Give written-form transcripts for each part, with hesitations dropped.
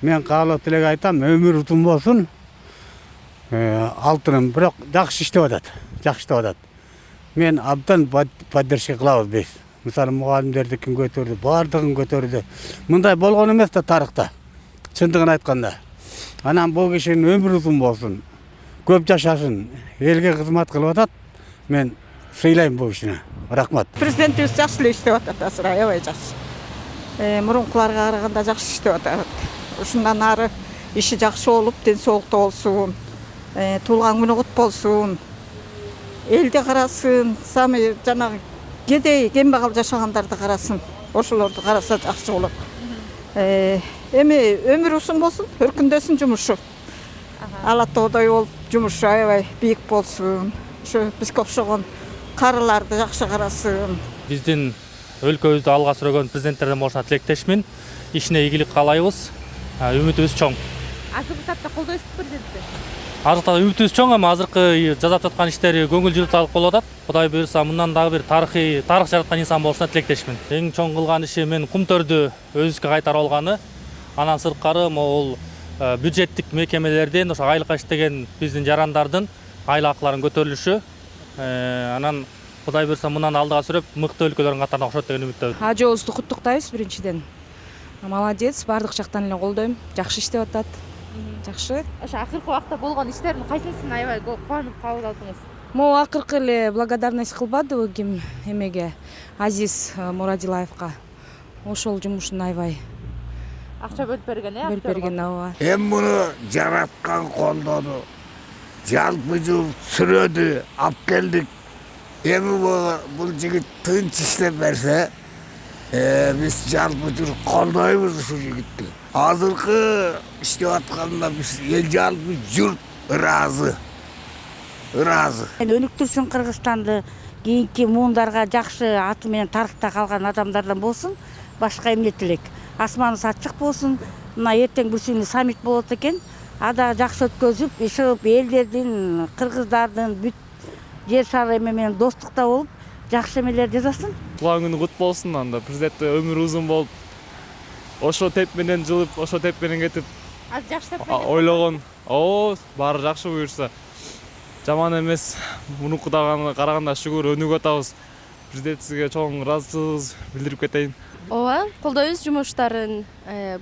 Мен каалап тилек айтам, өмүр узун болсун. Алтыным, бирок жакшы иштеп атат. Жакшы иштеп атат. Мен абдан поддержка кылабыз биз. Мисалы мугалимдерди ким көтөрдү, бардыгын көтөрдү. Мындай болгон эмес да тарыхта. Чындыгын айтканда. Анан бул кишинин өмүрү узун болсун. Көп жашасын. Элге кызмат кылып атат. Мен сыйлайм бул кишине. Рахмат. Президентибиз жакшы эле иштеп атат азыр, аябай жакшы. Мурункуларга караганда жакшы иштеп атат. Ушундан ары иши жакшы болуп, ден соолукта болсун. Туулган күнү кут болсун. Элди карасын, сами жанагы кедей, кембагал жашагандарды карасын. Ошолорду караса жакшы болот. Эми өмүр узун болсун, өркүндөсүн жумушу. Ала тоодой болуп жумушу аябай бийик болсун. Ошо бизге окшогон карыларды жакшы карасын. Биздин өлкөбүздү алга сүргөн президенттердин болушуна тилектешмин. Ишине ийгилик каалайбыз. Үмүтүбүз чоң. Азыркы тапта колдойсузбу президентти? Азыркы үмүтүбүз чоң, эми азыркы жасап жаткан иштери көңүл жылытарлык болуп атат. Кудай буйрса мындан дагы бир тарых жараткан инсан болушуна тилектешмин. Эң чоң кылган иши мен Кумтөрдү өзүбүзгө кайтарып алганы. Анан сырткары могул бюджеттик мекемелерден ошо айлыкка иштеген биздин жарандардын айыл акыларын көтөрүлүшү. Анан Кудай буйрса мындан алдыга сүрөп мыкты өлкөлөрдүн катарына кошот деген үмүттөбүз. Ажообузду куттуктайбыз биринчиден. Молодец, бардык жактан эле колдойм. Жакшы иштеп атат. Жакшы. Ошо акыркы убакта болгон иштердин кайсысын аябай кубанып кабыл алдыңыз? Могу акыркы эле благодарность кылбадыбы ким эмеге? Азиз Мурадилаевка. Ошол жумушун аябай Акча бөлүп берген, бөлүп берген, ооба. Эми муну жараткан колдоду. Жалпы жыл сүрөдү, алып келдик. Эми бул жигит тынч иштеп берсе, биз жалпы жыл колдойбуз ушул жигитти. Азыркы иштеп атканына биз эл жалпы журт ыраазы. Өнүктүрсүн Кыргызстанды, кийинки муундарга жакшы аты менен тарыхта калган адамдардан болсун, башка эмне тилек. Асманыбыз ачык болсун. Мына эртең бүсүнү саммит болот экен. Ада жакшы өткөзүп, ишип элдердин, кыргыздардын бүт жер шары менен достукта болуп, жакшы эмелер жасасын. Туулган күнү кут болсун, анда президент өмүрү узун болуп, ошо теп менен жылып, ошо теп менен кетип. Азыр жакшы теп менен. Ойлогон, баары жакшы буюрса. Жаман эмес. Мурункудагы караганда шүгүр өнүгүп атабыз. Президентибизге чоң ыраазычылыгыбызды билдирип кетейин. Ооба, колдойбуз жумуштарын.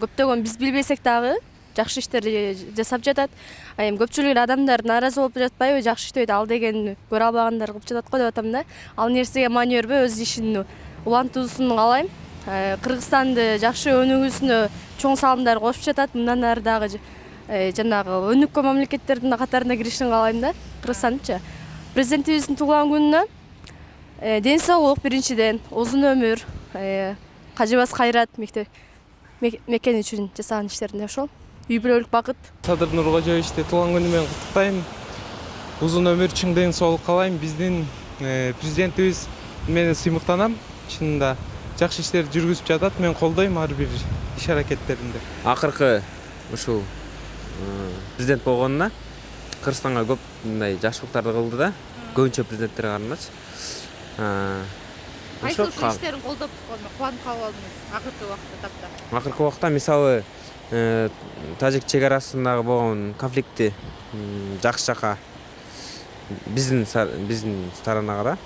Көптөгөн биз билбесек дагы жакшы иштерди жасап жатат. Эми көпчүлүк адамдар нааразы болуп жатпайбы? Жакшы иштебейт, ал деген көрө албагандар кылып жатат го деп атам да. Ал нерсеге маани бербей өз ишин улантуусун каалайм. Кыргызстанды жакшы өнүгүүсүнө чоң салымдар кошуп жатат. Мындан ары дагы жанагы өнүккөн мамлекеттердин катарына киришин каалайм да. Кыргызстанчы. Президентибиздин туулган күнүнө ден соолук биринчиден, узун өмүр, кажыбас кайрат мекен үчүн жасаган иштеринде ошол. Үй бүлөлүк бакыт. Садыр Нуркожоевичти туулган күнү менен куттуктайм. Узун өмүр, чың ден соолук каалайм. Биздин президентибиз менен сыймыктанам. Чынында жакшы иштерди жүргүзүп жатат. Мен колдойм ар бир иш аракеттеринде. Акыркы ушул президент болгонуна Кыргызстанга көп мындай жакшылыктарды кылды да. Көбүнчө президенттерге карагандачы. Кайсы иштерин колдоп кубанып кабыл алдыңыз акыркы убакытта тапта? Акыркы убакта мисалы Тажик чек арасындагы болгон конфликтти жакшы жака биздин сторонага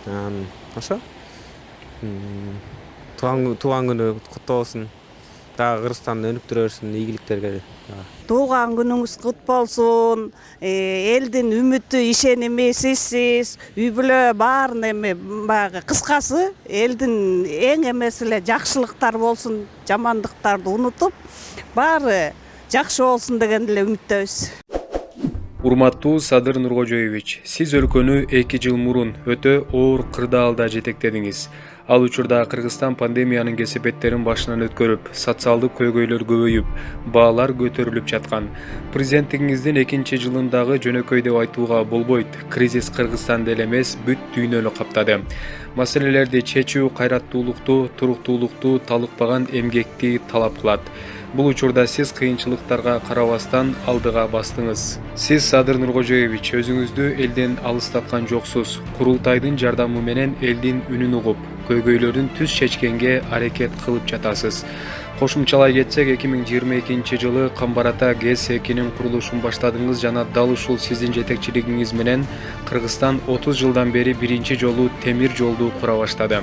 да. Ошо. Туулган күнү куттуу болсун. Дагы Кыргызстанды өнүктүрө берсин, ийгиликтерге. Туулган күнүңүз кут болсун. Элдин үмүтү, ишеними сизсиз, үй бүлө баарын эми баягы кыскасы элдин эң эмес эле жакшылыктар болсун, жамандыктарды унутуп, баары жакшы болсун деген эле үмүттөбүз. Урматтуу Садыр Нуркожоевич, сиз өлкөнү 2 жыл мурун өтө оор кырдаалда жетектедиңиз. Ал учурда Кыргызстан пандемиянын кесепеттерин башынан өткөрүп, социалдык көйгөйлөр көбөйүп, баалар көтөрүлүп жаткан. Президенттигиңиздин 2 жылындагы жөнөкөй деп айтууга болбойт. Кризис Кыргызстанды эле эмес, бүт дүйнөнү каптады. Маселелерди чечүү кайраттуулукту, туруктуулукту, талыкпаган эмгекти талап кылат. Бул учурда сиз кыйынчылыктарга карабастан алдыга бастыңыз. Сиз Садыр Нуркожоевич өзүңүздү элден алыстаткан жоксуз. Курултайдын жардамы менен элдин үнүн угуп, көйгөйлөрүн түз чечкенге аракет кылып жатасыз. Кошумчалай кетсек, 2022 жылы Камбарата ГЭС-2'nin курулушун баштадыңыз жана дал ушул сиздин жетекчилигиңиз менен Кыргызстан 30 жылдан бери биринчи жолу темир жолду кура баштады.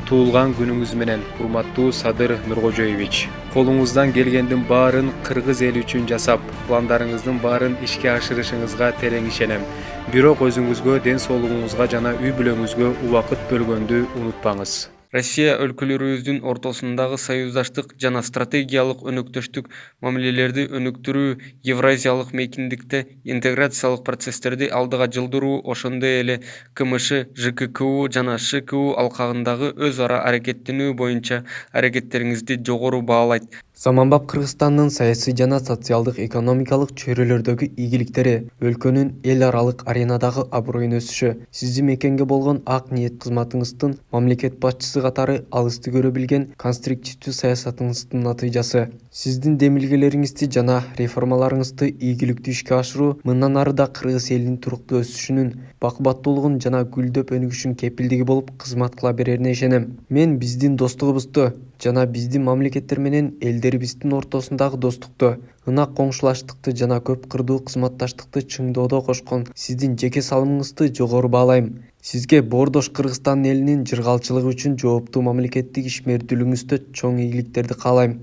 Туулган күнүңүз менен, урматтуу Садыр Нуркожоевич. Колуңуздан келгендин баарын кыргыз эли үчүн жасап, пландарыңыздын баарын ишке ашырышыңызга терең ишенем. Бирок өзүңүзгө, ден соолугуңузга жана үй бүлөңүзгө убакыт бөлгөндү унутпаңыз. Россия өлкөлөрүбүздүн ортосундагы союздаштык жана стратегиялык өнөктөштүк мамилелерди өнүктүрүү, Евразиялык мейкиндикте интеграциялык процесстерди алдыга жылдыруу, ошондой эле КМШ, ЖККУ жана ШКУ алкагындагы өз ара аракеттенүү боюнча аракеттериңизди жогору баалайт. Заманбап Кыргызстандын саясий жана социалдык экономикалык чөйрөлөрдөгү ийгиликтери, өлкөнүн эл аралык аренадагы аброюн өсүшү, сиздин мекенге болгон ак ниет кызматыңыздын мамлекет башчысы катары алысты көрө билген конструктивдүү саясатыңыздын натыйжасы. Сиздин демилгелериңизди жана реформаларыңызды ийгиликтүү ишке ашыруу мындан ары да кыргыз элинин туруктуу өсүшүнүн, бак-баттуулугун жана гүлдөп өнүгүшүнүн кепилдиги болуп кызмат кыла берерине ишенем. Мен биздин достугубузду жана биздин мамлекеттер менен элдерибиздин ортосундагы достукту, ынак коңшулаштыкты жана көп кырдуу кызматташтыкты чыңдоодо кошкон сиздин жеке салымыңызды жогору баалайм. Сизге боордош Кыргызстан элинин жыргалчылыгы үчүн жооптуу мамлекеттик ишмердүүлүгүңүздө чоң ийгиликтерди каалайм.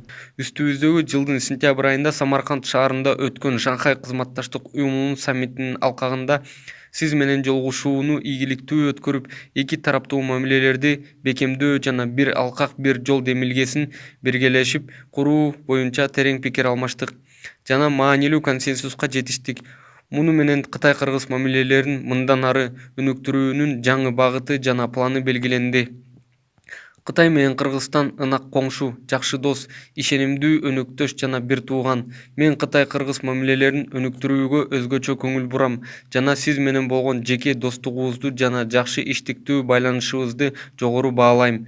Үстүбүздөгү жылдын сентябрь айында Самарканд шаарында өткөн Шанхай кызматташтык уюмунун саммитинин алкагында сиз менен жолугушууну ийгиликтүү өткөрүп, эки тараптуу мамилелерди бекемдөө жана бир алкак бир жол демилгесин биргелешип куруу боюнча терең пикир алмаштык жана маанилүү консенсуска жетиштик. Муну менен Кытай-Кыргыз мамилелерин мындан ары өнүктүрүүнүн жаңы багыты жана планы белгиленди. Кытай менен Кыргызстан ынак коңшу, жакшы дос, ишенимдүү өнөктөш жана бир тууган. Мен Кытай-Кыргыз мамилелерин өнүктүрүүгө өзгөчө көңүл бурам жана сиз менен болгон жеке достугубузду жана жакшы иштиктүү байланышыбызды жогору баалайм.